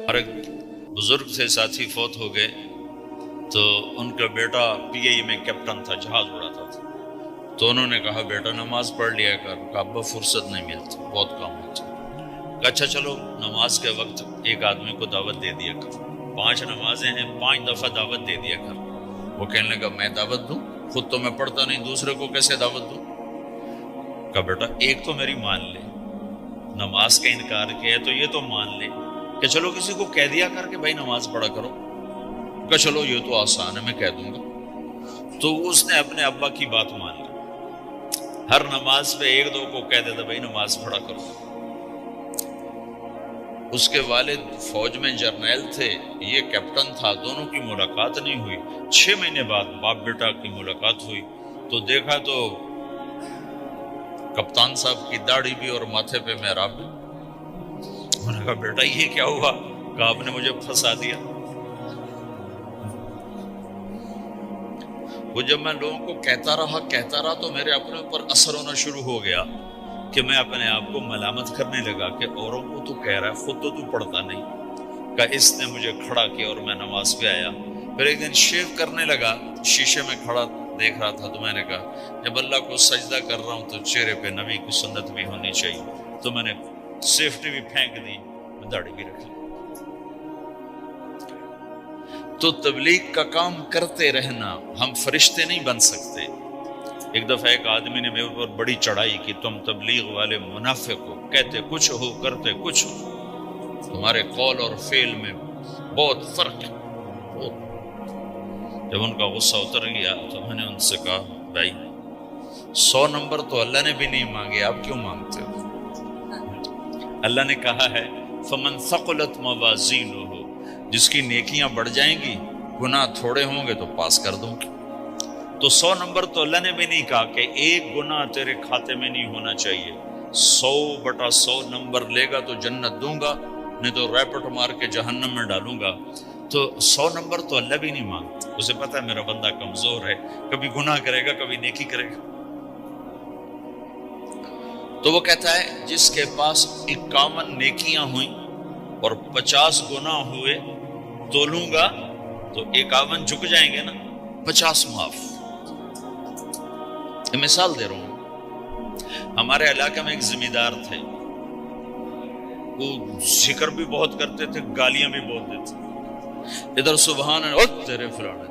اور ایک بزرگ سے ساتھی فوت ہو گئے تو ان کا بیٹا PIA میں کیپٹن تھا، جہاز اڑاتا تھا. تو انہوں نے کہا بیٹا نماز پڑھ لیا کر. کہا ابا فرصت نہیں ملتی، بہت کام ہوتا. کہا اچھا چلو نماز کے وقت ایک آدمی کو دعوت دے دیا کر. 5 نمازیں ہیں، 5 دفعہ دعوت دے دیا کر. وہ کہنے لگا میں دعوت دوں؟ خود تو میں پڑھتا نہیں، دوسرے کو کیسے دعوت دوں؟ کہا بیٹا ایک تو میری مان لے، نماز کا انکار کیا ہے تو یہ تو مان لے کہ چلو کسی کو کہہ دیا کر کہ بھائی نماز پڑھا کرو. کہا چلو یہ تو آسان ہے، میں کہہ دوں گا. تو اس نے اپنے ابا کی بات مان لی. ہر نماز پہ 1-2 کو کہہ دیتا بھائی نماز پڑھا کرو. اس کے والد فوج میں جرنیل تھے، یہ کیپٹن تھا. دونوں کی ملاقات نہیں ہوئی. 6 مہینے بعد باپ بیٹا کی ملاقات ہوئی تو دیکھا تو کپتان صاحب کی داڑھی بھی اور ماتھے پہ محراب بھی. انہوں نے کہا بیٹا یہ کیا ہوا؟ کہا آپ نے مجھے پھنسا دیا. وہ جب میں لوگوں کو کہتا رہا تو میرے اپنے اوپر اثر ہونا شروع ہو گیا کہ میں اپنے آپ کو ملامت کرنے لگا کہ اوروں کو تو کہہ رہا ہے، خود تو پڑھتا نہیں. کہ اس نے مجھے کھڑا کیا اور میں نماز پہ آیا. پھر ایک دن شیو کرنے لگا، شیشے میں کھڑا دیکھ رہا تھا تو میں نے کہا جب اللہ کو سجدہ کر رہا ہوں تو چہرے پہ نبی کی سنت بھی ہونی چاہیے. تو میں نے سیفٹی بھی پھینک دی، میں داڑھی بھی رکھ لی. تو تبلیغ کا کام کرتے رہنا. ہم فرشتے نہیں بن سکتے. ایک دفعہ ایک آدمی نے میرے اوپر بڑی چڑھائی کی تم تبلیغ والے منافق ہو، کہتے کچھ ہو کرتے کچھ ہو، تمہارے قول اور فعل میں بہت فرق ہے. جب ان کا غصہ اتر گیا تو میں نے ان سے کہا بھائی 100 نمبر تو اللہ نے بھی نہیں مانگے، آپ کیوں مانگتے ہو؟ اللہ نے کہا ہے فمن ثقلت موازینہ، جس کی نیکیاں بڑھ جائیں گی گناہ تھوڑے ہوں گے تو پاس کر دوں گی. تو 100 نمبر تو اللہ نے بھی نہیں کہا کہ ایک گناہ تیرے کھاتے میں نہیں ہونا چاہیے. 100/100 نمبر لے گا تو جنت دوں گا، نہیں تو ریپٹ مار کے جہنم میں ڈالوں گا. تو 100 نمبر تو اللہ بھی نہیں مانگتا. اسے پتا ہے میرا بندہ کمزور ہے، کبھی گناہ کرے گا کبھی نیکی کرے گا. تو وہ کہتا ہے جس کے پاس 51 نیکیاں ہوئیں اور 50 گناہ ہوئے تولوں گا تو 51 جھک جائیں گے نا، 50 معاف. مثال دے رہا ہوں. ہمارے علاقے میں ایک ذمہ دار تھے، وہ ذکر بھی بہت کرتے تھے، گالیاں بھی بہت دیتے. ادھر سبحان اللہ تیرے فلانے،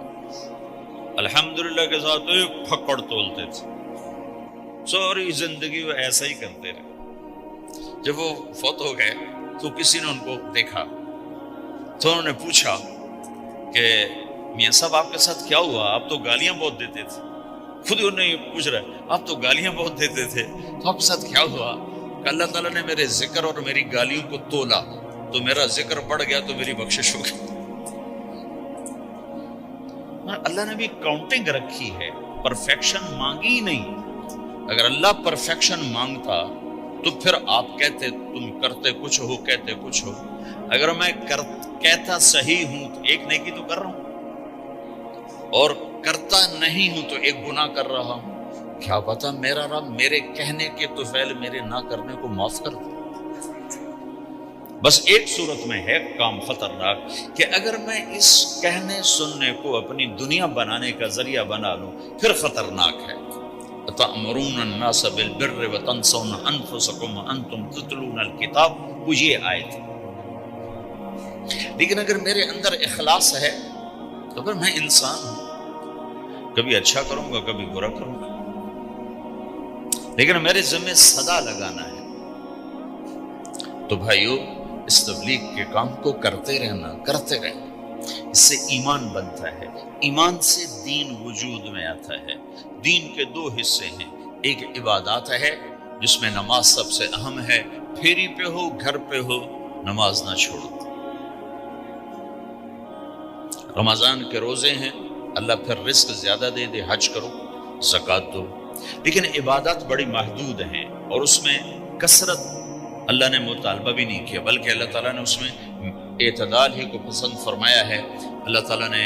الحمدللہ کے ساتھ ایک پھکڑ تولتے تھے. ساری زندگی وہ ایسا ہی کرتے رہے. جب وہ فوت ہو گئے تو کسی نے ان کو دیکھا تو انہوں نے پوچھا کہ میاں صاحب آپ کے ساتھ کیا ہوا؟ آپ تو گالیاں بہت دیتے تھے. خود انہوں نے پوچھ رہا ہے آپ تو گالیاں بہت دیتے تھے، تو آپ کے ساتھ کیا ہوا؟ کہ اللہ تعالیٰ نے میرے ذکر اور میری گالیوں کو تولا تو میرا ذکر بڑھ گیا تو میری بخشش ہو گئی. اللہ نے بھی کاؤنٹنگ رکھی ہے، پرفیکشن مانگی ہی نہیں. اگر اللہ پرفیکشن مانگتا تو پھر آپ کہتے تم کرتے کچھ ہو کہتے کچھ ہو. اگر میں کہتا صحیح ہوں تو ایک نیکی تو کر رہا ہوں، اور کرتا نہیں ہوں تو ایک گناہ کر رہا ہوں. کیا پتا میرا رب میرے کہنے کے تو فعل میرے نہ کرنے کو معاف کر دے. بس ایک صورت میں ہے کام خطرناک کہ اگر میں اس کہنے سننے کو اپنی دنیا بنانے کا ذریعہ بنا لوں پھر خطرناک ہے. تأمرون الناس بالبر وتنسون انفسکم وانتم تتلون الکتاب، وہ یہ آیت. لیکن اگر میرے اندر اخلاص ہے تو پھر میں انسان ہوں، کبھی اچھا کروں گا کبھی برا کروں گا، لیکن میرے ذمہ صدا لگانا ہے. تو بھائیو اس تبلیغ کے کام کو کرتے رہنا. اس سے ایمان بنتا ہے، ایمان سے دین وجود میں آتا ہے. دین کے 2 حصے ہیں، ایک عبادات ہے جس میں نماز سب سے اہم ہے. پھیری پہ ہو گھر پہ ہو نماز نہ چھوڑو. رمضان کے روزے ہیں، اللہ پھر رزق زیادہ دے دے، حج کرو زکوٰۃ دو. لیکن عبادات بڑی محدود ہیں اور اس میں کثرت اللہ نے مطالبہ بھی نہیں کیا، بلکہ اللہ تعالیٰ نے اس میں اعتدال ہی کو پسند فرمایا ہے. اللہ تعالیٰ نے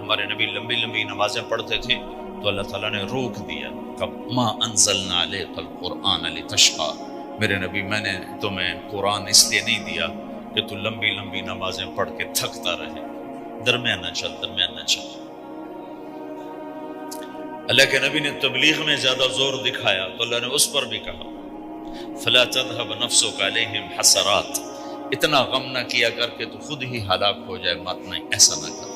ہمارے نبی لمبی نمازیں پڑھتے تھے تو اللہ تعالیٰ نے روک دیا کہ ما انزلنا علیک القرآن لتشقی، میرے نبی میں نے تمہیں قرآن اس لیے نہیں دیا کہ تو لمبی لمبی نمازیں پڑھ کے تھکتا رہے، درمیانہ چل درمیانہ چل۔ اللہ کے نبی نے تبلیغ میں زیادہ زور دکھایا تو اللہ نے اس پر بھی کہا فلا تذهب نفسك عليهم حسرات، اتنا غم نہ کیا کر کے تو خود ہی ہلاک ہو جائے، مت نہیں، ایسا نہ کر۔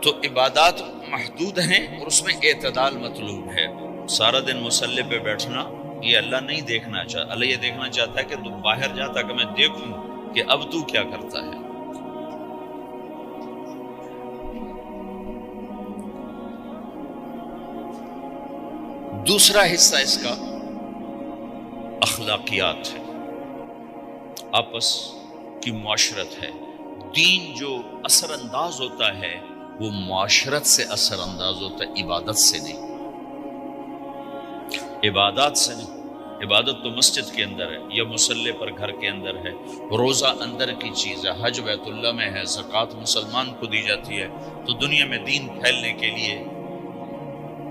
تو عبادات محدود ہیں اور اس میں اعتدال مطلوب ہے۔ سارا دن مصلی پہ بیٹھنا یہ اللہ نہیں دیکھنا چاہتا، اللہ یہ دیکھنا چاہتا ہے کہ تو باہر جاتا کہ میں دیکھوں کہ اب تو کیا کرتا ہے۔ دوسرا حصہ اس کا اخلاقیات ہے، آپس کی معاشرت ہے۔ دین جو اثر انداز ہوتا ہے وہ معاشرت سے اثر انداز ہوتا ہے، عبادت سے نہیں، عبادات سے نہیں۔ عبادت تو مسجد کے اندر ہے یا مصلی پر گھر کے اندر ہے، روزہ اندر کی چیز ہے، حج بیت اللہ میں ہے، زکوٰۃ مسلمان کو دی جاتی ہے۔ تو دنیا میں دین پھیلنے کے لیے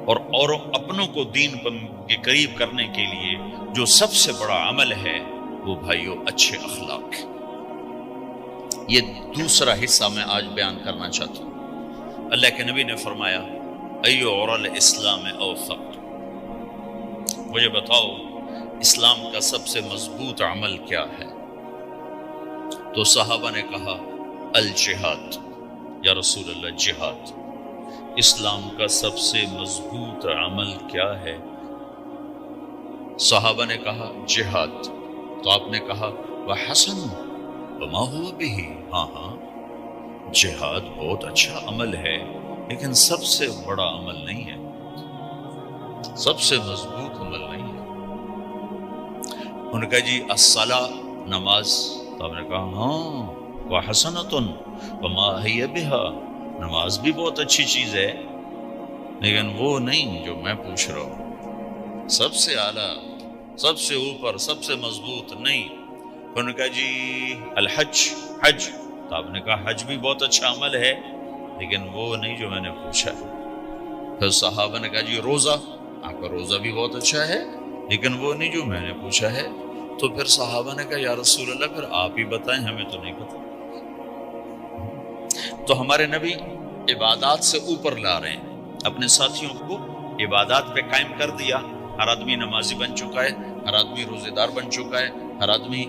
اور اپنوں کو دین کے قریب کرنے کے لیے جو سب سے بڑا عمل ہے وہ بھائیو اچھے اخلاق ہے۔ یہ دوسرا حصہ میں آج بیان کرنا چاہتا ہوں۔ اللہ کے نبی نے فرمایا ایو اور الاسلام اوثق، مجھے بتاؤ اسلام کا سب سے مضبوط عمل کیا ہے؟ تو صحابہ نے کہا الجہاد، یا رسول اللہ جہاد۔ اسلام کا سب سے مضبوط عمل کیا ہے؟ صحابہ نے کہا جہاد۔ تو آپ نے کہا وحسن وما ہوا بہ، ہاں جہاد بہت اچھا عمل ہے لیکن سب سے بڑا عمل نہیں ہے، سب سے مضبوط عمل نہیں ہے۔ انہوں نے کہا جی الصلاۃ، نماز۔ تو آپ نے کہا ہاں وحسنۃ وما ہی بہا، نماز بھی بہت اچھی چیز ہے لیکن وہ نہیں جو میں پوچھ رہا ہوں، سب سے اعلیٰ، سب سے اوپر، سب سے مضبوط نہیں۔ انہوں نے کہا جی الحج، حج۔ تو آپ نے کہا حج بھی بہت اچھا عمل ہے لیکن وہ نہیں جو میں نے پوچھا ہے۔ پھر صحابہ نے کہا جی روزہ، آپ کا روزہ بھی بہت اچھا ہے لیکن وہ نہیں جو میں نے پوچھا ہے۔ تو پھر صحابہ نے کہا یا رسول اللہ پھر آپ ہی بتائیں، ہمیں تو نہیں پتا۔ تو ہمارے نبی عبادات سے اوپر لا رہے ہیں، اپنے ساتھیوں کو عبادات پہ قائم کر دیا۔ ہر آدمی نمازی بن چکا ہے، ہر آدمی روزے دار بن چکا ہے، ہر آدمی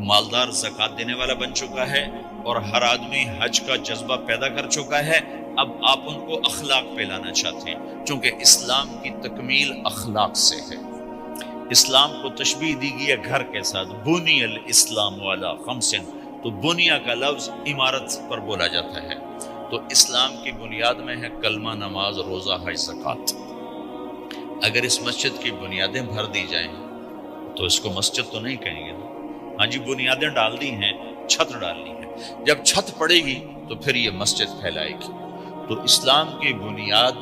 مالدار زکوٰۃ دینے والا بن چکا ہے، اور ہر آدمی حج کا جذبہ پیدا کر چکا ہے۔ اب آپ ان کو اخلاق پہ لانا چاہتے ہیں، چونکہ اسلام کی تکمیل اخلاق سے ہے۔ اسلام کو تشبیہ دی گئی ہے گھر کے ساتھ، بنی الاسلام علی خمس، تو بنیا کا لفظ عمارت پر بولا جاتا ہے۔ تو اسلام کی بنیاد میں ہے کلمہ، نماز، روزہ، حج، زکوٰۃ۔ اگر اس مسجد کی بنیادیں بھر دی جائیں تو اس کو مسجد تو نہیں کہیں گے نا۔ ہاں جی بنیادیں ڈال دی ہیں، چھت ڈالنی ہے، جب چھت پڑے گی تو پھر یہ مسجد پھیلائے گی۔ تو اسلام کی بنیاد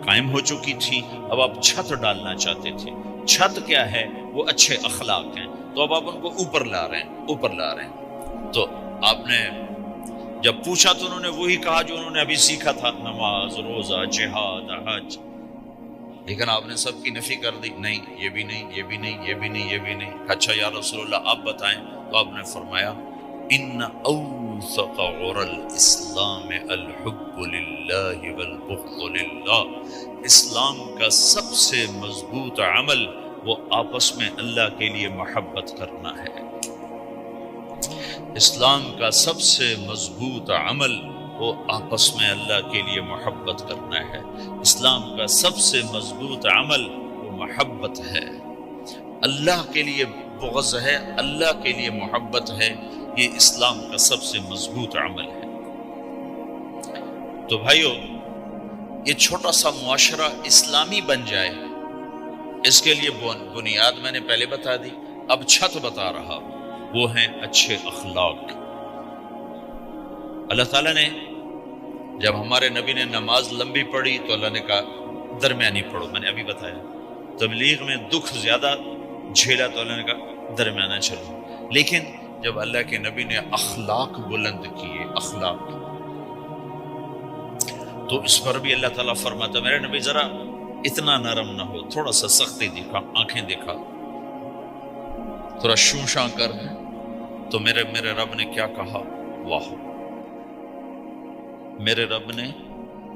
قائم ہو چکی تھی، اب آپ چھت ڈالنا چاہتے تھے۔ چھت کیا ہے؟ وہ اچھے اخلاق ہیں۔ تو اب آپ ان کو اوپر لا رہے ہیں، اوپر لا رہے ہیں۔ تو آپ نے جب پوچھا تو انہوں نے وہی کہا جو انہوں نے ابھی سیکھا تھا، نماز، روزہ، جہاد، حج۔ لیکن آپ نے سب کی نفی کر دی، نہیں یہ بھی نہیں، یہ بھی نہیں، یہ بھی نہیں، یہ بھی نہیں۔ اچھا یا رسول اللہ آپ بتائیں۔ تو آپ نے فرمایا ان اوثق عر الاسلام الحب للہ والبغض للہ، اسلام کا سب سے مضبوط عمل وہ آپس میں اللہ کے لیے محبت کرنا ہے۔ اسلام کا سب سے مضبوط عمل وہ آپس میں اللہ کے لیے محبت کرنا ہے۔ اسلام کا سب سے مضبوط عمل وہ محبت ہے، اللہ کے لیے بغض ہے، اللہ کے لیے محبت ہے، یہ اسلام کا سب سے مضبوط عمل ہے۔ تو بھائیو یہ چھوٹا سا معاشرہ اسلامی بن جائے، اس کے لیے بنیاد میں نے پہلے بتا دی، اب چھت بتا رہا ہوں، وہ ہیں اچھے اخلاق۔ اللہ تعالیٰ نے جب ہمارے نبی نے نماز لمبی پڑھی تو اللہ نے کہا درمیانی پڑھو، میں نے ابھی بتایا۔ تبلیغ میں دکھ زیادہ جھیلا تو اللہ نے کہا درمیانہ چلو۔ لیکن جب اللہ کے نبی نے اخلاق بلند کیے، اخلاق، تو اس پر بھی اللہ تعالیٰ فرماتا میرے نبی ذرا اتنا نرم نہ ہو، تھوڑا سا سختی دکھا، آنکھیں دکھا۔ تھوڑا شوشاں کر ہے تو میرے رب نے کیا کہا؟ واہ، میرے رب نے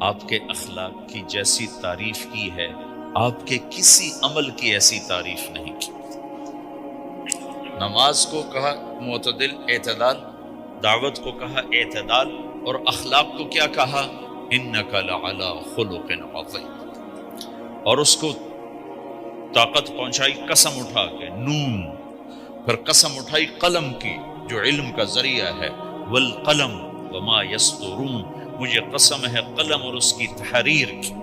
آپ کے اخلاق کی جیسی تعریف کی ہے، آپ کے کسی عمل کی ایسی تعریف نہیں کی۔ نماز کو کہا معتدل، اعتدال، دعوت کو کہا اعتدال، اور اخلاق کو کیا کہا؟ انک لعلی خلق عظیم، اور اس کو طاقت پہنچائی قسم اٹھا کے نون، پھر قسم اٹھائی قلم کی جو علم کا ذریعہ ہے، والقلم وما یسطرون، مجھے قسم ہے قلم اور اس کی تحریر کی،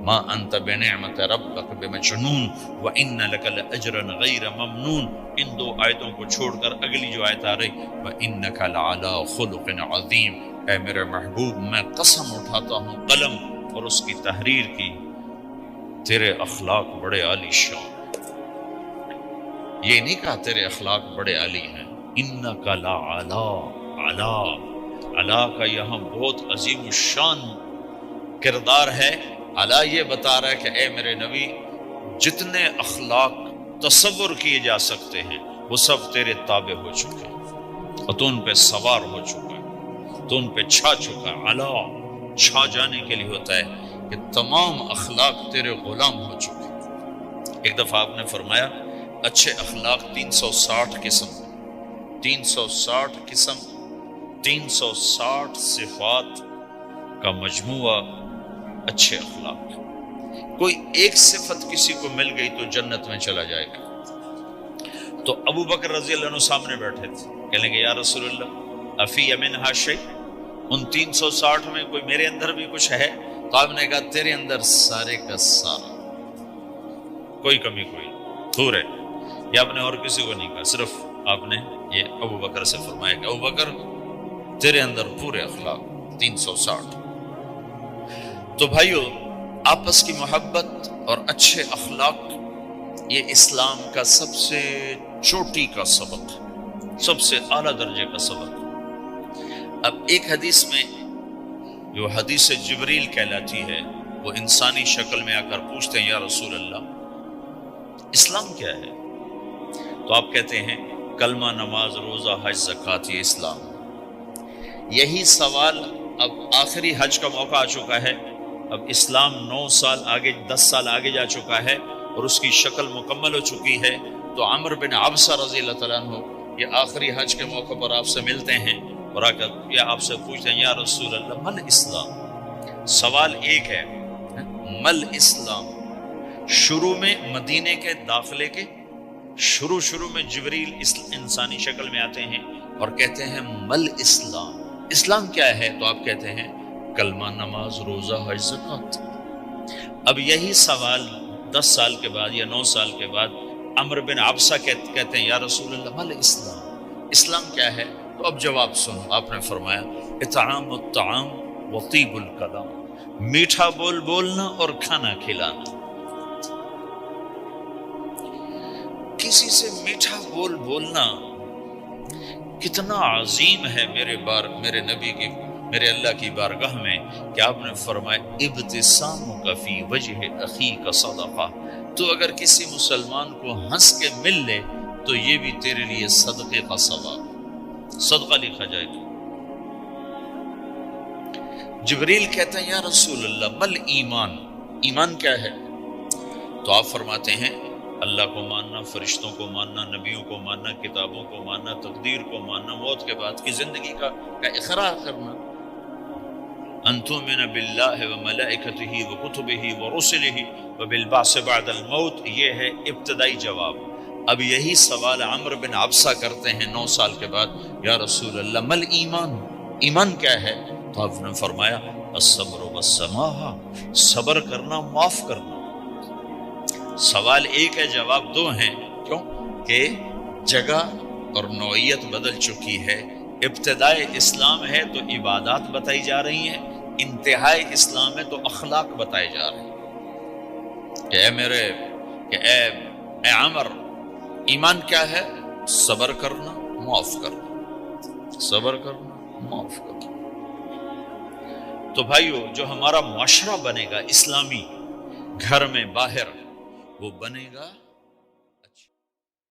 ما انت بنعمت ربک بمجنون وان لک لاجرا غیر ممنون۔ ان دو آیتوں کو چھوڑ کر اگلی جو آیت آ رہی، وانک لعلی خلق عظیم، اے میرے محبوب میں قسم اٹھاتا ہوں قلم اور اس کی تحریر کی، تیرے اخلاق بڑے عالی شان۔ یہ نہیں کہا تیرے اخلاق بڑے عالی ہیں، انک لعلی، علا، علا کا یہاں بہت عظیم الشان کردار ہے۔ علا یہ بتا رہا ہے کہ اے میرے نبی، جتنے اخلاق تصور کیے جا سکتے ہیں وہ سب تیرے تابع ہو چکے ہیں، اور تو ان پہ سوار ہو چکا ہے، تو ان پہ چھا چکا ہے۔ علا چھا جانے کے لیے ہوتا ہے کہ تمام اخلاق تیرے غلام ہو چکے ہیں۔ ایک دفعہ آپ نے فرمایا اچھے اخلاق 360 قسم، 360 قسم، 360 صفات کا مجموعہ اچھے اخلاق۔ کوئی ایک صفت کسی کو مل گئی تو جنت میں چلا جائے گا۔ تو ابو بکر رضی اللہ عنہ سامنے بیٹھے تھے، کہنے گے یا رسول اللہ افی منہا شیء، ان 360 میں کوئی میرے اندر بھی کچھ ہے؟ تو آپ نے کہا تیرے اندر سارے کا سارا، کوئی کمی کوئی دور ہے۔ یہ آپ نے اور کسی کو نہیں کہا، صرف آپ نے یہ ابو بکر سے فرمایا کہ ابو بکر تیرے اندر پورے اخلاق 360۔ تو بھائیو، آپس کی محبت اور اچھے اخلاق یہ اسلام کا سب سے چوٹی کا سبق، سب سے اعلیٰ درجے کا سبق۔ اب ایک حدیث میں جو حدیث جبریل کہلاتی ہے، وہ انسانی شکل میں آ کر پوچھتے ہیں یا رسول اللہ اسلام کیا ہے؟ تو آپ کہتے ہیں کلمہ، نماز، روزہ، حج، زکوٰۃ، یہ اسلام۔ یہی سوال اب آخری حج کا موقع آ چکا ہے، اب اسلام 9 سال آگے، 10 سال آگے جا چکا ہے اور اس کی شکل مکمل ہو چکی ہے۔ تو عمر بن عبسہ رضی اللہ تعالیٰ عنہ یہ آخری حج کے موقع پر آپ سے ملتے ہیں اور آ کر یا آپ سے پوچھتے ہیں یا رسول اللہ مل اسلام؟ سوال ایک ہے، مل اسلام؟ شروع میں مدینے کے داخلے کے شروع میں جبریل انسانی شکل میں آتے ہیں اور کہتے ہیں مل اسلام، اسلام کیا ہے؟ تو آپ کہتے ہیں کلمہ، نماز، روزہ، حج، زکوٰۃ۔ اب یہی سوال 10 سال کے بعد یا 9 سال کے بعد عمر بن عبسہ کہتے ہیں یا رسول اللہ مل اسلام، اسلام کیا ہے؟ تو اب جواب سنو، آپ نے فرمایا اطعام الطعام وطیب الکلام، میٹھا بول بولنا اور کھانا کھلانا۔ کسی سے میٹھا بول بولنا کتنا عظیم ہے میرے نبی کی، میرے اللہ کی بارگاہ میں، کہ آپ نے فرمایا ابتسامک فی وجہ اخیک صدقہ، تو اگر کسی مسلمان کو ہنس کے مل لے تو یہ بھی تیرے لیے صدقے کا ثواب، صدقہ لکھا جائے گا۔ جبریل کہتے ہیں یا رسول اللہ مل ایمان، ایمان کیا ہے؟ تو آپ فرماتے ہیں اللہ کو ماننا، فرشتوں کو ماننا، نبیوں کو ماننا، کتابوں کو ماننا، تقدیر کو ماننا، موت کے بعد کی زندگی کا اقرار کرنا، ان تؤمن باللہ وملائکتہ وکتبہ ورسلہ وبالبعث بعد الموت۔ یہ ہے ابتدائی جواب۔ اب یہی سوال عمر بن عبسہ کرتے ہیں 9 سال کے بعد، یا رسول اللہ مل ایمان، ایمان کیا ہے؟ تو آپ نے فرمایا الصبر والسماحہ، صبر کرنا، معاف کرنا۔ سوال ایک ہے، جواب 2 ہیں، کیوں کہ جگہ اور نوعیت بدل چکی ہے۔ ابتدائے اسلام ہے تو عبادات بتائی جا رہی ہیں، انتہائی اسلام ہے تو اخلاق بتائے جا رہے ہیں کہ اے عمر، ایمان کیا ہے؟ صبر کرنا، معاف کرنا، صبر کرنا، معاف کرنا۔ تو بھائیو، جو ہمارا معاشرہ بنے گا اسلامی، گھر میں باہر، وہ بنے گا